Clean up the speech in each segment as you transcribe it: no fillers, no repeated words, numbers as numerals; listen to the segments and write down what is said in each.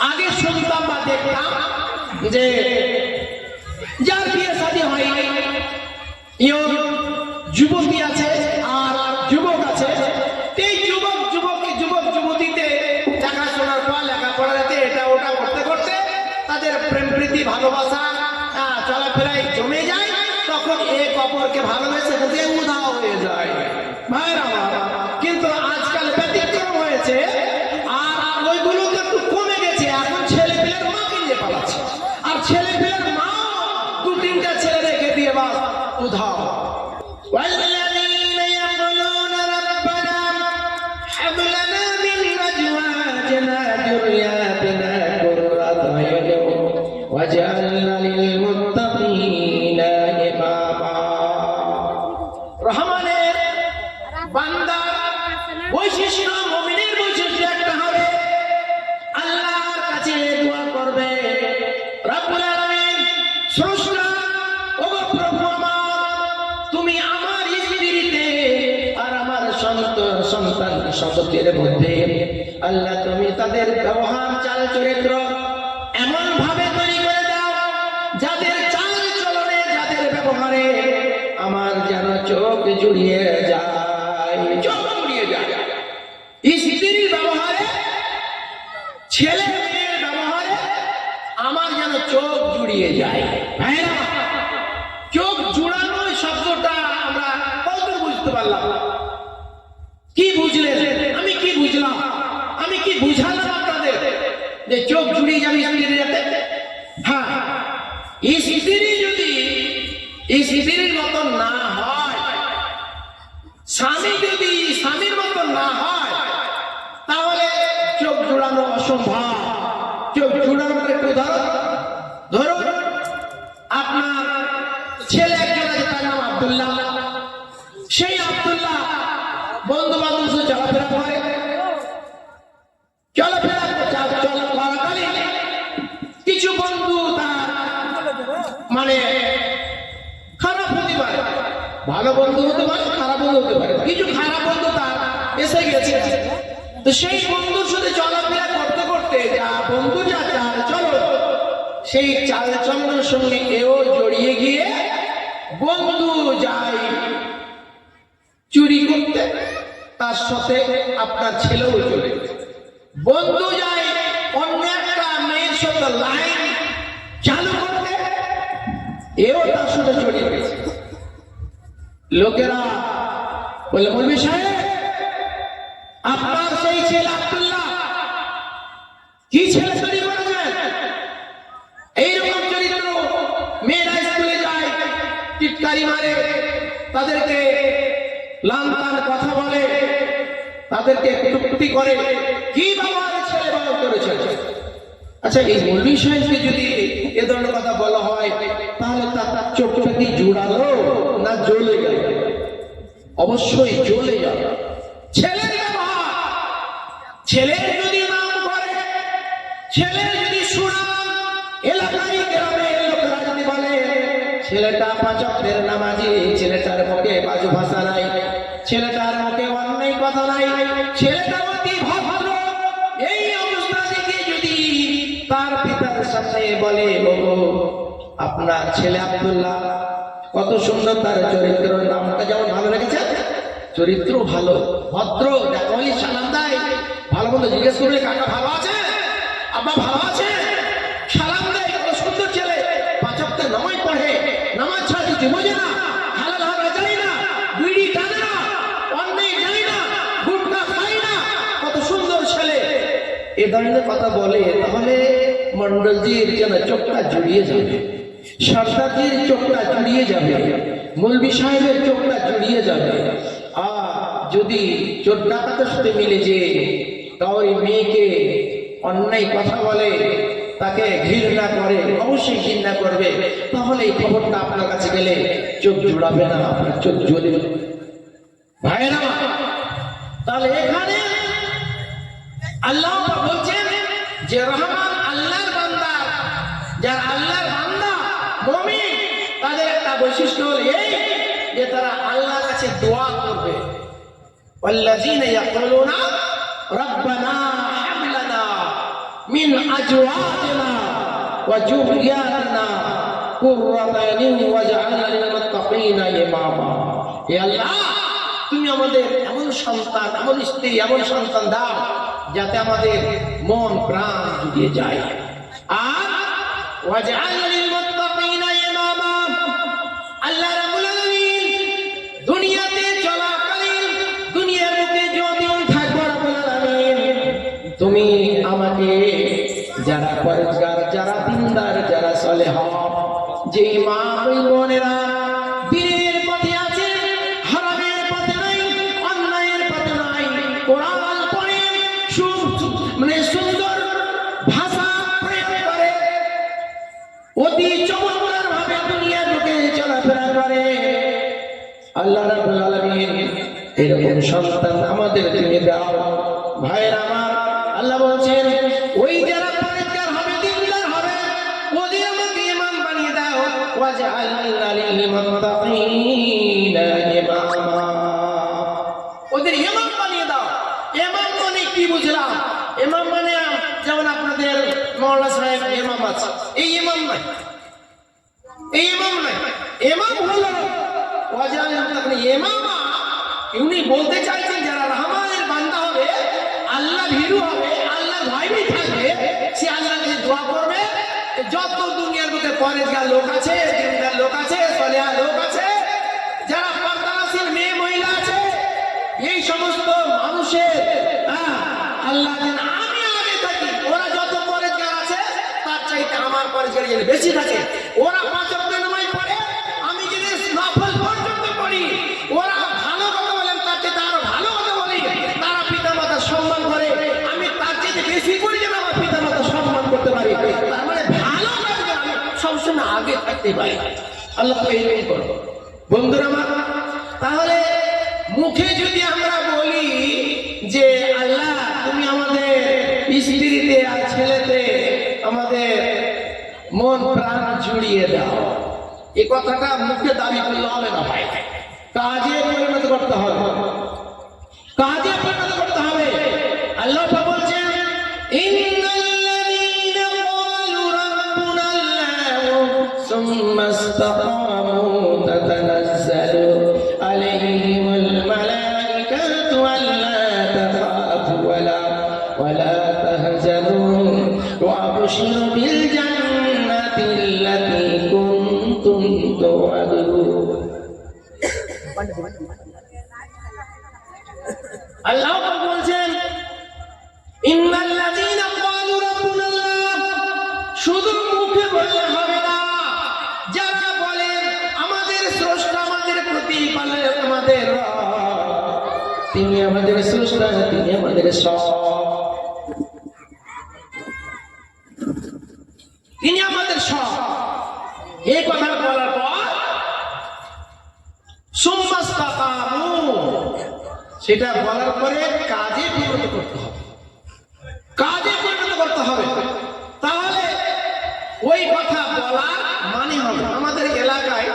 আগে শুনতাম বা দেখতাম যে যার বিয়ে শাদী হয়নি, যুবতী আছে আর যুবক আছে, এই যুবক যুবতীতে দেখাশোনার পর লেখাপড়াতে এটা ওটা করতে করতে তাদের প্রেম প্রীতি ভালোবাসা চলাফেরায় জমে যায়, তখন এক অপরকে ভালোবেসে উধাও হয়ে যায়। ভাইরা আমার, কিন্তু আজকাল ব্যতিক্রম হয়েছে, আর ওইগুলো তো একটু কমে গেছে। এখন ছেলে পেলের মাকে নিয়ে পালাচ্ছে, আর ছেলে পেলের মা দু তিনটা ছেলে রেখে দিয়ে বাস উধাও। والذين يقولون ربنا هب لنا من أزواجنا ذرياتنا قرة أعين واجعلنا للمتقين إماما। রহমানের বান্দা বৈশিষ্ট্য, মুমিনের বৈশিষ্ট্য একটা হবে, আল্লাহর কাছে দোয়া করবে, রব্বুল আলামিন স্রষ্টা, ওগো প্রভু আমার, তুমি আমার স্ত্রীতে আর আমার সন্তান সন্ততির মধ্যে আল্লাহ তুমি তাদের ব্যবহার চাল চরিত্র এমন ভাবে তৈরি করে দাও, যাদের চাল চলনে যাদের ব্যবহারে আমার যেন চোখ জুড়িয়ে যায়, চোখ জুড়িয়ে যায়। স্ত্রীর ব্যবহারে, ছেলে মেয়ের ব্যবহারে আমার যেন চোখ জুড়িয়ে যায়। ভাইরা, চোখ জুড়ানো শব্দটা আমরা কত বুঝতে পারলাম? কি বুঝলেন? আমি কি বুঝলাম? আমি কি বুঝালাম আপনাদের যে চোখ জুড়িয়ে যাবে স্ত্রীর যাতে? হ্যাঁ, স্ত্রী যদি স্ত্রীর মতন না হয়, স্বামী যদি স্বামীর মতন না হয়, তাহলে চোখ জুড়ানো অসম্ভব। চোখ জুড়ানোর একটু ধরুন, আপনার ছেলে একজন আছে, তার নাম আব্দুল্লাহ। সেই আব্দুল্লাহ বন্ধু বান্ধব চলাফেরা করে, চলাকালীন কিছু বন্ধু তার মানে খারাপ হতে পারে, ভালো বন্ধু হতে পারে, খারাপ বন্ধু হতে পারে, কিছু খারাপ বন্ধু তার এসে গেছে। তো সেই বন্ধুর সাথে চলাফেরা করতে করতে যা বন্ধু যা চাল চলো, সেই চাল চলনের সঙ্গে এও জড়িয়ে গিয়ে বন্ধু যায় চুরি করতে, তার সাথে আপনার ছেলেও চলে গেছে। বন্ধু যায় অন্য একটা মেয়ের সাথে লাইন চালু করতে, এও তার সাথে জড়িয়ে গেছে। লোকেরা বলে, মৌলভী সাহেব, আপনার সেই ছেলে আব্দুল্লাহ কি ছেলে তৈরি করেছেন? এইরকম চরিত্র, মেয়েরা স্কুলে যায়, টিটকারি মারে, তাদেরকে লান-তান কথা বলে, তাদেরকে কটূক্তি করে, কি ব্যবহারে ছেলে বড় করেছে? আচ্ছা, এই মৌলভী সাহেবকে যদি এ ধরনের কথা বলা হয়, তাহলে তার চোখটা কি জুড়ালো না জ্বলে গেল? অবশ্যই জ্বলে গেল। ছেলের ব্যবহার, ছেলের যদি নাম করে, ছেলের যদি সুনাম এলাকায় গ্রামের লোকেরা যদি বলে ছেলেটা পাঁচ ওয়াক্তের নামাজি, ছেলেটার মুখে বাজে ভাষা নাই, ছেলেটার মুখে অন্যায় কথা নাই, ছেলেটা অতি ভদ্র, এই অবস্থা দেখে যদি তার পিতার সামনে বলে, বাবু আপনার ছেলে আব্দুল্লাহ কত সুন্দর, তার চরিত্র, নামটা যেমন ভালো রেখেছে, চরিত্র ভালো, ভদ্র, দেখলি সালাম দেয়, ভালো মন্দ জিজ্ঞেস করলে কাকা ভালো আছে, আব্বা ভালো আছে, সালাম দেয়, কত সুন্দর ছেলে, পাঁচ ওয়াক্তের নামাজ পড়ে, নামাজ ছাড়া কিছু বোঝে না, হালাল হারাম জানে না, বিড়ি টানে না, অন্যায় জানে না, গুটখা খায় না, কত সুন্দর ছেলে, এ ধরনের কথা বলে, তাহলে মন্ডলজির যেন চোখটা জুড়িয়ে যাবে, সরদারজির চোখটা জুড়িয়ে যাবে, মৌলভী সাহেবের চোখটা জুড়িয়ে যাবে। আর যদি চোর ডাকাতের সাথে মিলে যে কাউরি মেয়েকে অন্যায় কথা বলে, তাকে ঘৃণা করে, অবশ্যই ঘৃণা করবে, তাহলে এই খবরটা আপনার কাছে গেলে চোখ জুড়াবে না, আপনার চোখ জ্বলে যাবে। ভাইরা, তাহলে এখানে আল্লাহ বলছেন যে রহমান আল্লাহর বান্দা, যারা আল্লাহর বান্দা মুমিন, তাদের একটা বৈশিষ্ট্য হল এই যে তারা আল্লাহর কাছে দোয়া করবে। ওয়াল্লাযীনা ইয়াকুলুনা রব্বানা হাব লানা মিন আজওয়াজিনা ওয়া যুররিয়াতিনা কুররাতা আইনিন ওয়াজআলনা লিল মুত্তাকিনা ইমামা। হে আল্লাহ, তুমি আমাদের এমন সন্তান, এমন স্ত্রী, এমন সন্তান দাও যাতে আমাদের মন প্রাণ জুড়িয়ে যায়। আর ওয়াজআলনা লিল মুত্তাকিনা ইমামা, আল্লাহ রাব্বুল আলামিন দুনিয়াতে চলাকালীন, দুনিয়ার বুকে যতদিন থাকবো রাব্বুল আলামিন, তুমি আমাকে যারা পরেজগার, যারা দিনদার, যারা সালেহ, যে মা ওই বোনেরা দিনের পথে আছে, হারামের পথে নাই, অন্যায়ের পথে নাই, কোরআন পড়ে সুন্দর ভাষা প্রয়োগ করে, অতি চমৎকার ভাবে দুনিয়ার বুকে চলাফেরা করে, আল্লাহ রাব্বুল আলামিন এরকম সন্তান আমাদের তুমি দাও। ভাইয়ের আমার, আল্লাহ বলছেন ওই যারা পরেজগার হবে, দিনদার হবে, ওদের আমাকে ইমাম বানিয়ে দাও। ওয়াজআলনা লিল মুত্তাকিনা ইমামা, ওদের ইমাম বানিয়ে দাও। ইমাম মানে কি বুঝলাম? ইমাম মানে যেমন আপনাদের মাওলানা সাহেব ইমাম আছে, এই ইমাম নাই, এই ইমাম নাই। ইমাম হলো ওয়াজআলনা লিল ইমামা। উনি বলতে চাইছেন যারা রহমানের বান্দা হবে, আল্লাহ ভীরু হবে, আল্লাহ ভয়ই থাকবে, সে আল্লাহর কাছে দোয়া করবে। যত দুনিয়ার মধ্যে পরেজগার লোক আছে, দিনদার লোক আছে, সালেহা লোক আছে, যারা পর্দাশীল মেয়ে মহিলা আছে, এই সমস্ত মানুষের আল্লাহ যেন আমি আগে থাকি। ওরা যত পরেজগার আছে তার চাইতে আমার পরেজগার যেন বেশি থাকে। ওরা 5 ওয়াক্ত নামাজ পড়ে, আমি যদি নফল পর্যন্ত পড়ি, ওরা ভালো কথা বলেন তার চাইতে আরো ভালো কথা বলি, তারা পিতামাতার সম্মান করে, আমি তার চাইতে বেশি করি যেন আমার পিতামাতার সম্মান করতে পারি। তার মানে ভালো কাজে আমি সবসময় আগে থাকতে পারি। আল্লাহ এই করো বন্ধুরা আমার। তাহলে মুখে যদি আমরা বলি যে আল্লাহ তুমি আমাদের স্ত্রীতে আর ছেলেতে আমাদের মন প্রাণ জুড়িয়ে দাও, এই কথাটা মুখে দাবি করলে হবে না ভাই, কাজে পরিণত করতে হবে, কাজে পরিণত করতে হবে। আল্লাহ বলছেন ইন্নাল্লাযীনা ক্বালু রাব্বুনাল্লাহু সুম্মা ইসতাকামু তাতানাজ্জালু আলাইহিমুল মালাইকাতু আল্লা তাখাফু ওয়ালা তাহজানু ওয়া আবশিরু বিল জান্নাতিল্লাতী কুনতুম তুআদুন। আল্লাহ বলছেন ইন্নাল্লাযীনা ক্বালু রাব্বুনাল্লাহ, শুধু মুখে বললে হবে না, যারা বলেন আমাদের স্রষ্টা, আমাদের প্রতিপালক, আমাদের তিনি আমাদের স্রষ্টা, তিনি আমাদের সব, তিনি আমাদের সব, এই কথা বলার পর সুম্মা ইসতাকামু, সেটা বলার পরে কাজে পরিণত করতে হবে, কাজে পরিণত করতে হবে। তাহলে ওই কথা বলার মানে হবে। আমাদের এলাকায়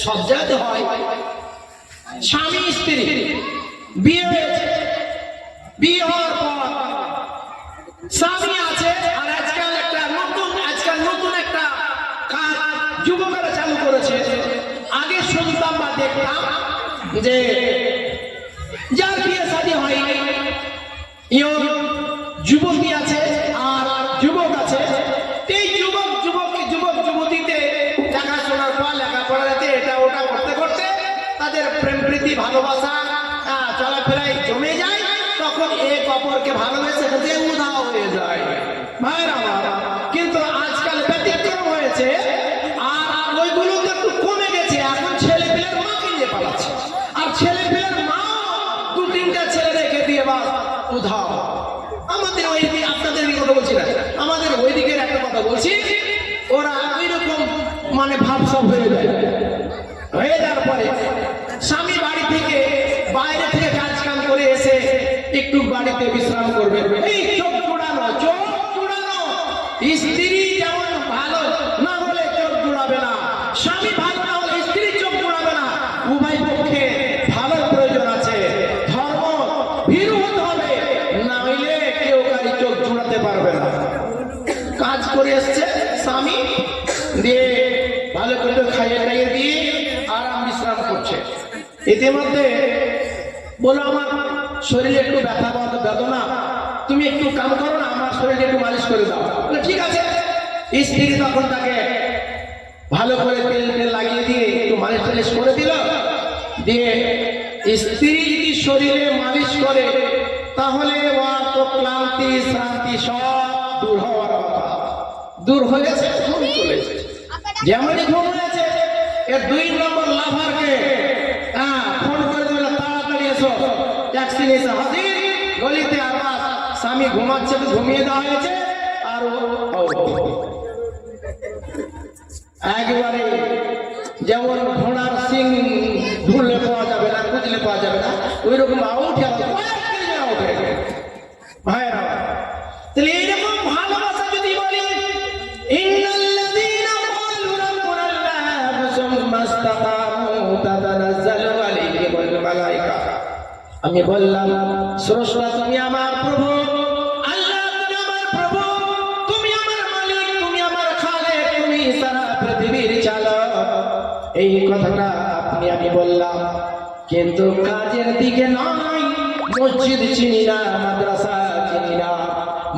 সব জায়গাতে হয়, স্বামী স্ত্রী বিয়ে হয়েছে, বিয়ে হওয়ার পর স্বামী আছে, আর আজকাল নতুন একটা কাজ যুবকেরা চালু করেছে। আগে শুনতাম বা দেখতাম যে যার বিয়ে শাদী হয়নি, যুবতী আছে আর যুবক আছে, এই যুবক যুবতীতে দেখাশোনার পর লেখাপড়াতে এটা ওটা করতে করতে তাদের প্রেম প্রীতি ভালোবাসা চলাফেরায় জমে যায়, তখন এক অপরকে ভালোবেসে যে উধাও হয়ে যায়। ভাইরা আমার, কিন্তু আজকাল ব্যতিক্রম হয়েছে, আর ওইগুলো তো একটু কমে গেছে। এখন ছেলে পেলের মাকে নিয়ে পালাচ্ছে, আর ছেলে পেলের মা 2-3টা ছেলে রেখে দিয়ে বা উধাও। আমাদের ওই দিকে, আপনাদের কথা বলছি না, আমাদের ওই দিকের একটা কথা বলছি, ওরা ওইরকম মানে ভাবসাব হয়ে যায়, হয়ে যাওয়ার পরে স্বামী বাড়ি থেকে বাইরে থেকে কাজ কাম করে এসে একটু বাড়িতে বিশ্রাম করবে, এই চোখ জোড়ানো, চোখ জোড়ানো। স্ত্রী যেমন ভালো না হলে চোখ জোড়াবে না, স্বামী ভালো না হলে স্ত্রী চোখ জোড়াবে না। উভয় পক্ষে ভালো প্রয়োজন আছে, ধর্ম ভীরু হতে হবে, না হইলে কেউ কারি চোখ জোড়াতে পারবে কাজ করে এসছে স্বামী, দিয়ে ভালো করে খাইয়ে টাইয়ে দিয়ে আরাম বিশ্রাম করছে। ইতিমধ্যে বলো আমার শরীরে একটু ব্যথা বেদনা, তুমি একটু কাম করো না, আমার শরীরে একটু মালিশ করে দাও। বলে ঠিক আছে। স্ত্রী তখন তাকে ভালো করে তেল তেল লাগিয়ে দিয়ে একটু মালিশ টালিশ করে দিল। দিয়ে স্ত্রী যদি শরীরে মালিশ করে তাহলে ওর তো ক্লান্তি শ্রান্তি সব দূর হওয়ার কথা। দূর হয়েছে, ঘুম চলেছে। যেমনই ঘুম হয়েছে এর 2 নম্বর লাভারকে ফোন করে দিল, তাড়াতাড়ি এসো, ট্যাক্সি এসে হাজির। গলিতে আওয়াজ, স্বামী ঘুমাচ্ছে, ঘুমিয়ে দেওয়া হয়েছে। আর একবারে যেমন ঘোড়ার সিং ধুলে পাওয়া যাবে না, খুঁজলে পাওয়া যাবে না, ওই রকম আউট ভাইরা। তাহলে এইরকম ভালোবাসা যদি বলি, ইন্নাল্লাযীনা ক্বালু রাব্বুনা আল্লাহু সুম্মা ইসতাকামু তাতানাজ্জালু আলাইহিমুল মালায়েকা। আমি বললাম স্রষ্টা তুমি আমার প্রভু, আল্লাহ তুমি আমার প্রভু, তুমি আমার মালিক, তুমি আমার খালেক, তুমি সারা পৃথিবীর চালক। এই কথাটা আমি বললাম, কিন্তু কাজের দিকে নয়। মসজিদ চিনি না, মাদ্রাসা চিনি না,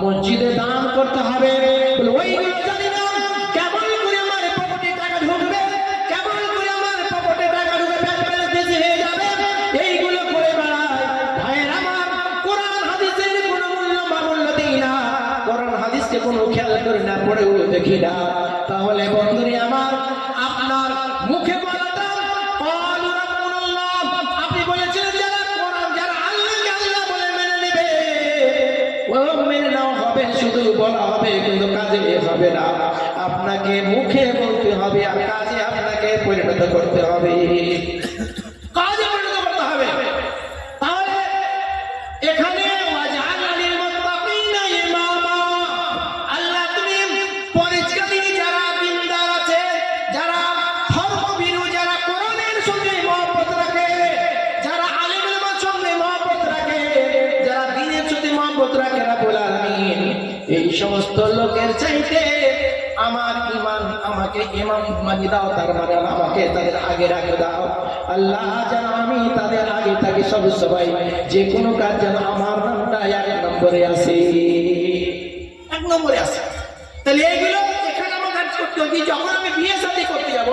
মসজিদে দান করতে হবে ওইগুলো জানি না। কেমন করে আমার পকেটে টাকা ঢুকবে, কেমন করে আমার পকেটে টাকা ঢুকে ব্যাংক ব্যালেন্স বেশি হয়ে যাবে, এইগুলো করে বেড়ায়। ভাইয়ের আমার, কোরআন হাদিসের কোনো মূল্য দিই না, কোরআন হাদিসকে কোনো খেয়াল করি না, পড়েও দেখি না। তাহলে বন্ধুরে আমার, আপনার মুখে বলাটা আপনি বলেছেন যারা কোরআন, যারা আল্লাহকে আল্লাহ বলে মেনে নেবে, ও মেনে নেওয়া হবে, শুধু বলা হবে কিন্তু কাজে হবে না। আপনাকে মুখে বলতে হবে আর কাজে আপনাকে পরিণত করতে হবে, কাজে পরিণত করতে হবে। তাহলে এখানে আল্লাহ তুমি পরিষ্কারী যারা দিনদার আছে, যারা ধর্মভীরু, যারা কোরআনের সঙ্গে মহব্বত রাখে, যারা আলেমের সঙ্গে মহব্বত রাখে, যারা দ্বীনের সাথে মহব্বত রাখে, রাব্বুল আলামিন এই সমস্ত লোকের চাইতে আমার ঈমান, আমাকে ইমাম মানি দাও, তার মানে আমাকে তাদের আগে রাখে দাও। আল্লাহ যেন আমি তাদের আগে থাকি, সবাই যে কোনো কাজ যেন আমার নামটা 1 নম্বরে আসে, 1 নম্বরে আসে। তাহলে এইগুলো এখানে আমার কাজ করতে হবে। যখন আমি বিয়ে শাদী করতে যাব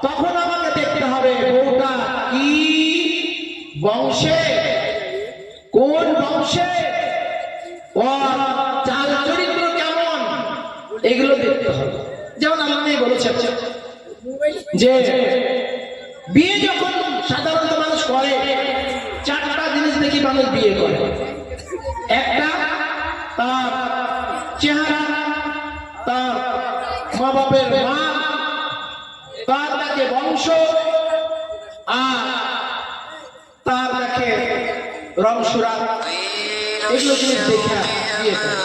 তখন আমাকে দেখতে হবে বউটা কি বংশে, কোন বংশে, ও চাল চরিত্র কেমন, এগুলো দেখতে হবে। যেমন আল্লাহ বলেছেন যে বিয়ে যখন সাধারণত মানুষ করে, 4টা জিনিস দেখি মানুষ বিয়ে করে। একটা তার চেহারা, তার মা বাপের মা, তার দেখে বংশ, আর তার দেখে রংসুরা, এগুলো জিনিস দেখে বিয়ে করে।